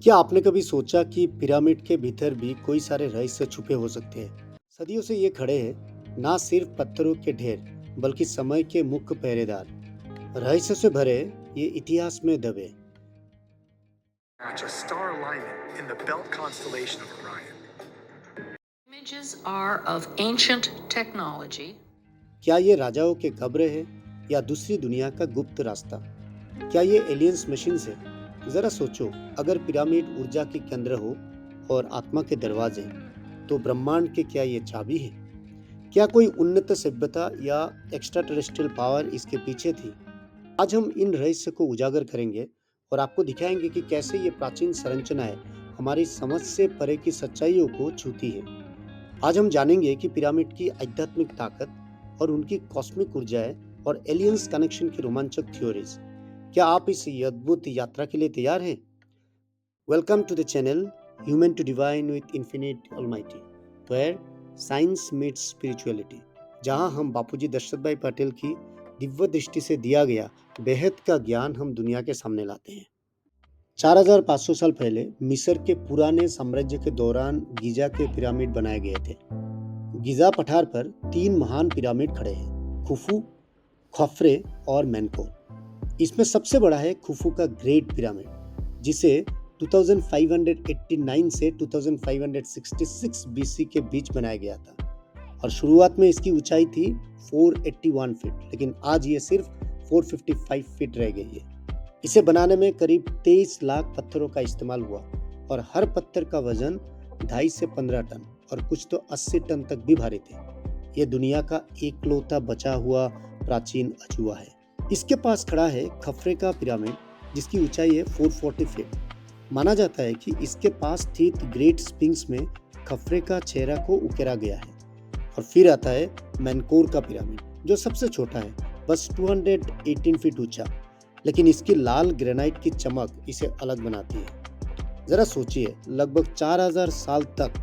क्या आपने कभी सोचा कि पिरामिड के भीतर भी कोई सारे रहस्य छुपे हो सकते हैं? सदियों से ये खड़े हैं, ना सिर्फ पत्थरों के ढेर, बल्कि समय के मुख्य पहरेदार। रहस्य से भरे, ये इतिहास में दबे। Match a star alignment in the Belt constellation of Orion. Images are of ancient technology. क्या ये राजाओं के कब्र है या दूसरी दुनिया का गुप्त रास्ता? क्या ये एलियंस मशीन है? जरा सोचो, अगर पिरामिड ऊर्जा के केंद्र हो और आत्मा के दरवाजे, तो ब्रह्मांड के क्या ये चाबी है? क्या कोई उन्नत सभ्यता या एक्स्ट्रा टेरेस्ट्रियल पावर इसके पीछे थी? आज हम इन रहस्य को उजागर करेंगे और आपको दिखाएंगे कि कैसे ये प्राचीन संरचनाएं हमारी समझ से परे की सच्चाइयों को छूती है। आज हम जानेंगे कि पिरामिड की आध्यात्मिक ताकत और उनकी कॉस्मिक ऊर्जाएं और एलियंस कनेक्शन की रोमांचक थ्योरीज। क्या आप इस अद्भुत यात्रा के लिए तैयार हैं? Welcome to the channel human to divine with infinite almighty, where science meets spirituality, जहां हम बापूजी दशरथ भाई पटेल की दिव्य दृष्टि से दिया गया बेहद का ज्ञान हम दुनिया के सामने लाते हैं। 4500 साल पहले मिस्र के पुराने साम्राज्य के दौरान गीजा के पिरामिड बनाए गए थे। गीजा पठार पर 3 महान पिरामिड खड़े हैं, खुफू, खफ्रे और मेनकोर। इसमें सबसे बड़ा है खुफू का ग्रेट पिरामिड, जिसे 2589 से 2566 बीसी के बीच बनाया गया था और शुरुआत में इसकी ऊंचाई थी 481 फीट, लेकिन आज ये सिर्फ 455 फीट रह गई है। इसे बनाने में करीब 23 लाख पत्थरों का इस्तेमाल हुआ और हर पत्थर का वजन 2.5 से 15 टन और कुछ तो 80 टन तक भी भारी थे। ये दुनिया का एकलौता बचा हुआ प्राचीन अजूबा है। इसके पास खड़ा है खफरे का पिरामिड, जिसकी ऊंचाई है 440 फीट। माना जाता है कि इसके पास स्थित ग्रेट स्पिंक्स में खफरे का चेहरा को उकेरा गया है। और फिर आता है मेनकोर का पिरामिड, जो सबसे छोटा है, बस 218 फीट ऊंचा, लेकिन इसकी लाल ग्रेनाइट की चमक इसे अलग बनाती है। जरा सोचिए, लगभग 4000 साल तक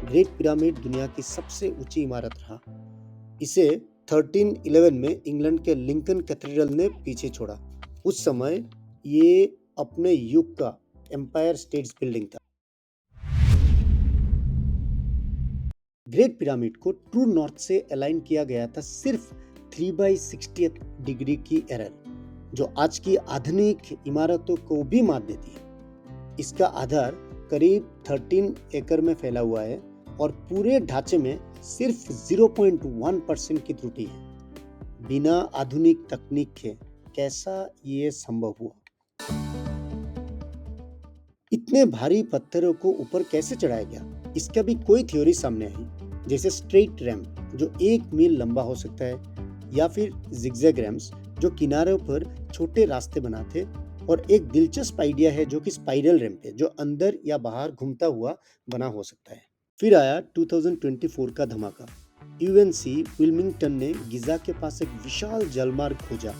ग्रेट पिरामिड दुनिया की सबसे ऊंची इमारत रहा। इसे 1311 में इंग्लैंड के लिंकन कैथेड्रल ने पीछे छोड़ा। उस समय ये अपने युग का एम्पायर स्टेट बिल्डिंग था। ग्रेट पिरामिड को ट्रू नॉर्थ से अलाइन किया गया था सिर्फ 3/60 डिग्री की एरर, जो आज की आधुनिक इमारतों को भी मात देती है। इसका आधार करीब 13 एकड़ में फैला हुआ है और पूरे ढांचे में सिर्फ 0.1% की त्रुटि है। बिना आधुनिक तकनीक के कैसा ये संभव हुआ? इतने भारी पत्थरों को ऊपर कैसे चढ़ाया गया? इसका भी कोई थ्योरी सामने आई, जैसे स्ट्रेट रैंप जो 1 मील लंबा हो सकता है, या फिर जिगजैग रैम्प्स जो किनारों पर छोटे रास्ते बनाते, और एक दिलचस्प आइडिया है जो कि स्पाइरल रैंप है, जो अंदर या बाहर घूमता हुआ बना हो सकता है। फिर आया 2024 का धमाका। यूएनसी विल्मिंगटन ने गिजा के पास एक विशाल जलमार्ग खोजा,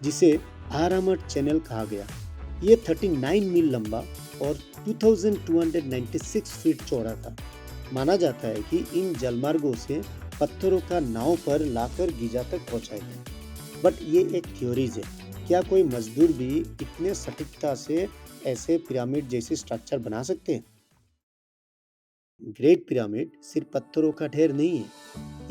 जिसे आरामट चैनल कहा गया। ये 39 मील लंबा और 2296 फीट चौड़ा था। माना जाता है कि इन जलमार्गों से पत्थरों का नाव पर लाकर गीजा तक पहुंचाया गया। बट ये एक थ्योरीज है। क्या कोई मजदूर भी इतने सटीकता से ऐसे पिरामिड जैसे स्ट्रक्चर बना सकते हैं? ग्रेट पिरामिड सिर्फ पत्थरों का ढेर नहीं है,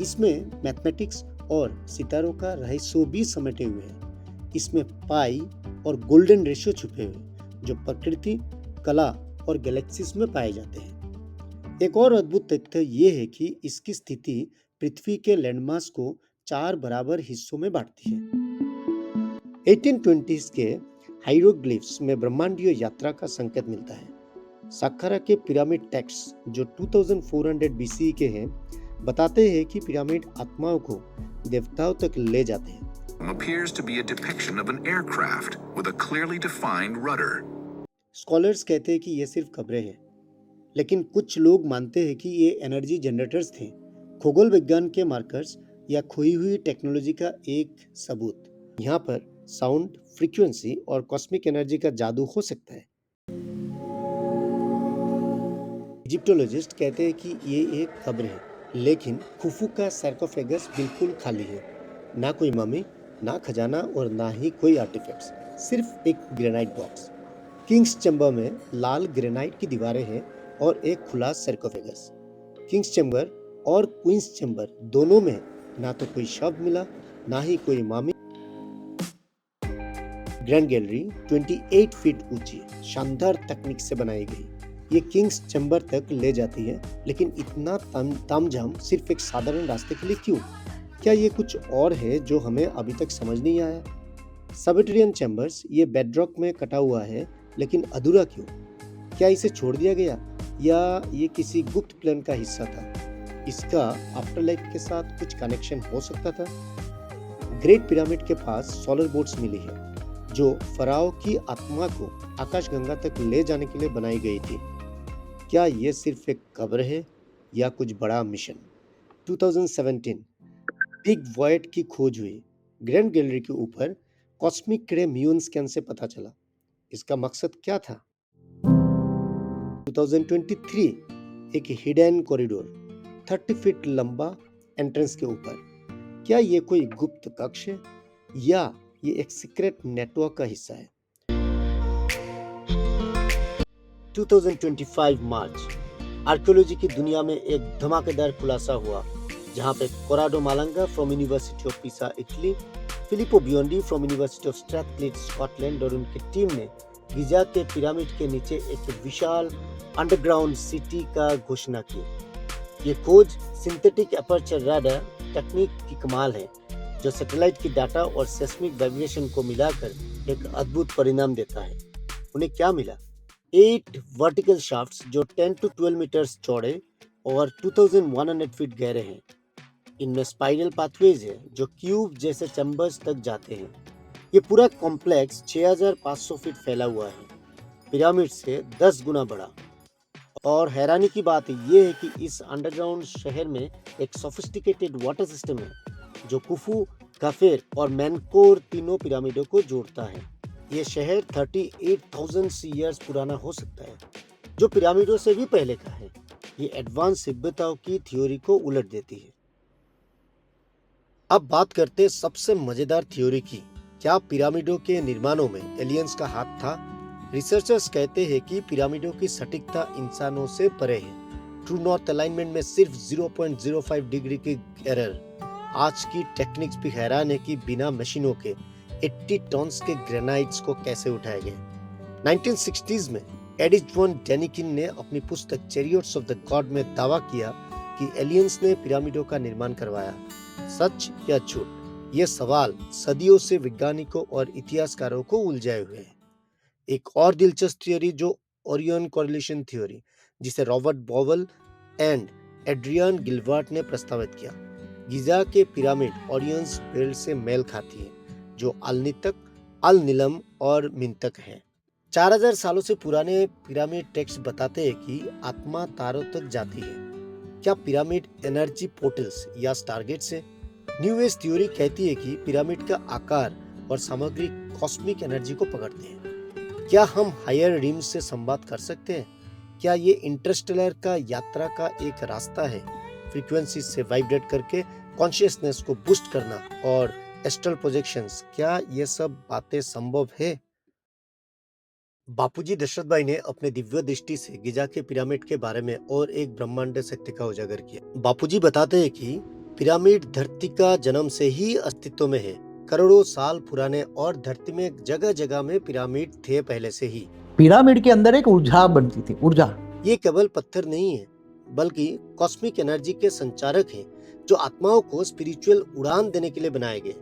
इसमें मैथमेटिक्स और सितारों का रहस्य भी समेटे हुए हैं। इसमें पाई और गोल्डन रेशियो छुपे हुए, जो प्रकृति, कला और गैलेक्सीज में पाए जाते हैं। एक और अद्भुत तथ्य ये है कि इसकी स्थिति पृथ्वी के लैंडमास को 4 बराबर हिस्सों में बांटती है। 1820s के हाइरोग्लिफ्स में ब्रह्मांडीय यात्रा का संकेत मिलता है। साक्कारा के पिरामिड टेक्स्ट, जो 2400 BCE के हैं, बताते हैं कि पिरामिड आत्माओं को देवताओं तक ले जाते हैं। Appears to be a depiction of an aircraft with a clearly defined rudder. Scholars कहते हैं कि ये सिर्फ कब्रें हैं, लेकिन कुछ लोग मानते हैं कि ये एनर्जी जनरेटर्स थे, खगोल विज्ञान के मार्कर्स या खोई हुई टेक्नोलॉजी का एक सबूत। यहाँ पर साउंड, फ्रीक्वेंसी और कॉस्मिक एनर्जी का जादू हो सकता है। इजिप्टोलॉजिस्ट कहते हैं कि ये एक कब्र है, लेकिन खुफू का सार्कोफेगस बिल्कुल खाली है। ना कोई मम्मी, ना खजाना और ना ही कोई आर्टिफैक्ट्स, सिर्फ एक ग्रेनाइट बॉक्स। किंग्स चैम्बर में लाल ग्रेनाइट की दीवारें हैं और एक खुला सर्कोफेगस। किंग्स चैम्बर और क्वींस चैम्बर दोनों में ना तो कोई शव मिला, ना ही कोई मामी। ग्रैंड गैलरी 28 फीट ऊंची शानदार तकनीक से बनाई गई। ये किंग्स चैम्बर तक ले जाती है, लेकिन इतना तामझाम सिर्फ एक साधारण रास्ते के लिए क्यों? क्या ये कुछ और है जो हमें अभी तक समझ नहीं आया? सबटरेनियन चैम्बर्स ये बेडरॉक में कटा हुआ है, लेकिन अधूरा क्यों? क्या इसे छोड़ दिया गया या ये किसी गुप्त प्लान का हिस्सा था? इसका आफ्टरलाइफ के साथ कुछ कनेक्शन हो सकता था? ग्रेट पिरामिड के पास सोलर बोट्स मिली है जो फराओ की आत्मा को आकाशगंगा तक ले जाने के लिए बनाई गई थी। क्या ये सिर्फ एक कब्र है या कुछ बड़ा मिशन? 2017 बिग वॉइड की खोज हुई। ग्रैंड गैलरी के ऊपर कॉस्मिक रे म्यून स्कैन से पता चला। इसका मकसद क्या था? 2023 एक हिडन कॉरिडोर 30 फीट लंबा एंट्रेंस के ऊपर। क्या ये कोई गुप्त कक्ष है या ये एक सीक्रेट नेटवर्क का हिस्सा है? 2025 मार्च आर्कियोलॉजी की दुनिया में एक धमाकेदार खुलासा हुआ, जहां पे Corrado Malanga from University of Pisa Italy, Filippo Biondi from University of Strathclyde Scotland और उनकी टीम ने गिजा के पिरामिड के नीचे एक विशाल अंडरग्राउंड सिटी का घोषणा की। ये खोज सिंथेटिक एपर्चर रडार तकनीक की कमाल है, जो सैटेलाइट की डाटा और सेस्मिक वाइब्रेशन को मिलाकर एक अद्भुत परिणाम देता है। उन्हें क्या मिला? 8 वर्टिकल शाफ्ट्स जो 10 to 12 मीटर्स चौड़े और 2100 फीट गहरे हैं। इनमें स्पाइरल पाथवेज है जो क्यूब जैसे चैम्बर्स तक जाते हैं। ये पूरा कॉम्प्लेक्स 6500 फीट फैला हुआ है, पिरामिड से 10 गुना बड़ा। और हैरानी की बात यह है कि इस अंडरग्राउंड शहर में एक सोफिस्टिकेटेड वाटर सिस्टम है जो कुफू, काफेर और मैनकोर तीनों पिरामिडों को जोड़ता है। ये शहर 38,000 ईयर्स पुराना हो सकता है, जो पिरामिडों से भी पहले का है। ये एडवांस सभ्यताओं की थ्योरी को उलट देती है। अब बात करते हैं सबसे मजेदार थ्योरी की। क्या पिरामिडों के निर्माणों में एलियंस का हाथ था? रिसर्चर्स कहते हैं कि पिरामिडों की सटीकता इंसानों से परे है। ट्रू नॉर्थ अलाइनमेंट में सिर्फ 0.05 डिग्री की एरर। आज की टेक्निक्स भी हैरान है कि बिना मशीनों के 80 टन्स के ग्रेनाइट्स को कैसे उठाए गए। 1960s में एडिथ वॉन डेनिकिन ने अपनी पुस्तक चैरियट्स ऑफ द गॉड में दावा किया कि एलियंस ने पिरामिडों का निर्माण करवाया। सच या झूठ? ये सवाल सदियों से वैज्ञानिकों और इतिहासकारों को उलझाए हुए है। एक और दिलचस्प थ्योरी जो ओरियन कोरिलेशन थ्योरी, जिसे Robert Bauval and Adrian Gilbert ने प्रस्तावित किया। गिजा के पिरामिड ओरियंस बेल्ट से मेल खाती है, जो अलनितक, अल नीलम और मिंतक है। 4000 सालों से पुराने पिरामिड टेक्स्ट बताते हैं कि आत्मा तारों तक जाती है। क्या पिरामिड एनर्जी पोर्टल्स या स्टारगेट से? न्यू एज थ्योरी कहती है कि पिरामिड का आकार और सामग्री कॉस्मिक एनर्जी को पकड़ते हैं। क्या हम हायर रिम्स से संवाद कर सकते हैं? क्या ये इंटरस्टेलर का यात्रा का एक रास्ता है? फ्रीक्वेंसी से वाइब्रेट करके कॉन्शियसनेस को बूस्ट करना और एस्ट्रल प्रोजेक्शंस, क्या ये सब बातें संभव है? बापूजी दशरथ भाई ने अपने दिव्य दृष्टि से गिजा के पिरामिड के बारे में और एक ब्रह्मांड सत्य का उजागर किया। बापूजी बताते हैं कि पिरामिड धरती का जन्म से ही अस्तित्व में है। करोड़ों साल पुराने और धरती में जगह जगह में पिरामिड थे पहले से ही। पिरामिड के अंदर एक ऊर्जा बनती थी। ऊर्जा ये केवल पत्थर नहीं है, बल्कि कॉस्मिक एनर्जी के संचारक हैं, जो आत्माओं को स्पिरिचुअल उड़ान देने के लिए बनाए गए।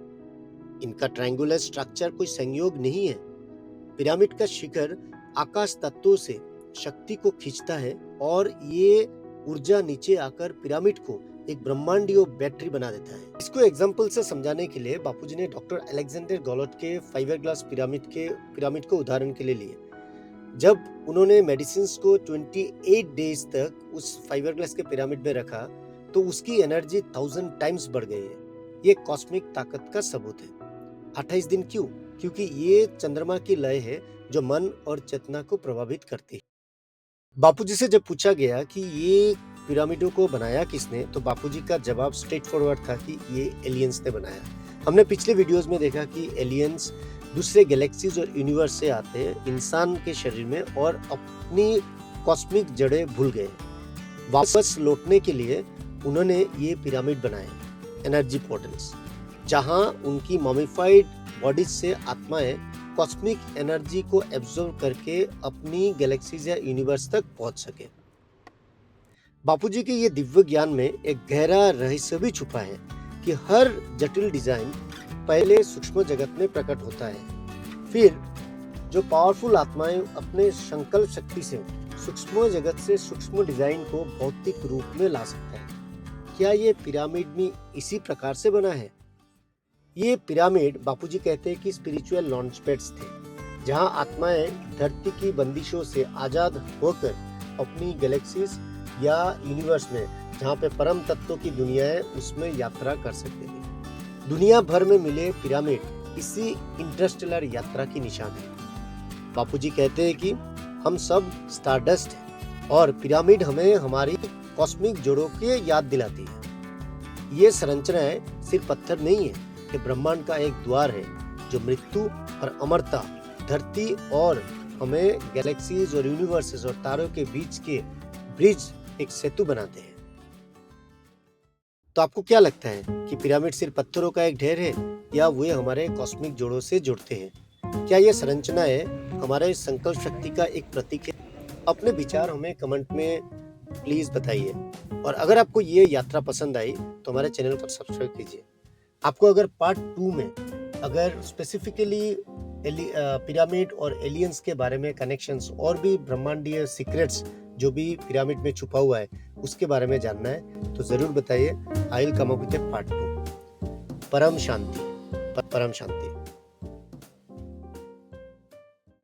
इनका ट्रायंगुलर स्ट्रक्चर कोई संयोग नहीं है। पिरामिड का शिखर आकाश तत्वों से शक्ति को खींचता है और ये ऊर्जा नीचे आकर पिरामिड को एक ब्रह्मांडीय बैटरी बना देता है। इसको एग्जाम्पल से समझाने के लिए बापूजी ने डॉक्टर अलेक्जेंडर गॉलट के फाइबरग्लास पिरामिड को उदाहरण के लिए लिए। जब उन्होंने मेडिसिन्स को 28 डेज तक उस फाइबरग्लास के पिरामिड में रखा, तो उसकी एनर्जी 1000 टाइम्स बढ़ गई है। ये कॉस्मिक ताकत का सबूत है। 28 दिन क्यों? क्योंकि ये चंद्रमा की लय है जो मन और चेतना को प्रभावित करती है। बापूजी से जब पूछा गया कि ये पिरामिडों को बनाया किसने, तो बापूजी का जवाब स्ट्रेट फॉरवर्ड था कि ये एलियंस ने बनाया। हमने पिछले वीडियोस में देखा कि एलियंस दूसरे गैलेक्सीज और यूनिवर्स से आते हैं इंसान के शरीर में और अपनी कॉस्मिक जड़ें भूल गए। वापस लौटने के लिए उन्होंने ये पिरामिड बनाए, एनर्जी पोर्टल्स, जहां उनकी मॉमिफाइड बॉडीज से आत्माएं कॉस्मिक एनर्जी को एब्जॉर्ब करके अपनी गैलेक्सीज या यूनिवर्स तक पहुंच सके। बापूजी के ये दिव्य ज्ञान में एक गहरा रहस्य भी छुपा है कि हर जटिल डिजाइन पहले सूक्ष्म जगत में प्रकट होता है, फिर जो पावरफुल आत्माएं अपने संकल्प शक्ति से सूक्ष्म जगत से सूक्ष्म डिजाइन को भौतिक रूप में ला सकता है। क्या ये पिरामिड भी इसी प्रकार से बना है? ये पिरामिड बापूजी कहते हैं कि स्पिरिचुअल लॉन्च पैड्स थे, जहां आत्माएं धरती की बंदिशों से आजाद होकर अपनी गैलेक्सीज या यूनिवर्स में, जहां पे परम तत्वों की दुनिया है, उसमें यात्रा कर सकते थे। दुनिया भर में मिले पिरामिड इसी इंटरस्टेलर यात्रा की निशान है। बापूजी कहते हैं कि हम सब स्टारडस्ट हैं और पिरामिड हमें हमारी कॉस्मिक जड़ों की याद दिलाती है। ये संरचनाएं सिर्फ पत्थर नहीं है, ये ब्रह्मांड का एक द्वार है जो मृत्यु और अमरता, धरती और हमें गैलेक्सीज और यूनिवर्सेस और तारों के बीच के ब्रिज, एक सेतु बनाते हैं। तो आपको क्या लगता है कि पिरामिड सिर्फ पत्थरों का एक ढेर है या वे हमारे कॉस्मिक जोड़ों से जुड़ते हैं? क्या ये संरचनाएं हमारे संकल्प शक्ति का एक प्रतीक है? अपने विचार हमें कमेंट में प्लीज बताइए। और अगर आपको ये यात्रा पसंद आई तो हमारे चैनल को सब्सक्राइब कीजिए। आपको अगर पार्ट 2 में अगर स्पेसिफिकली पिरामिड और एलियंस के बारे में कनेक्शंस और भी ब्रह्मांडीय सीक्रेट्स जो भी पिरामिड में छुपा हुआ है उसके बारे में जानना है तो जरूर बताइए। I will come up with part 2। परम शांति, परम शांति।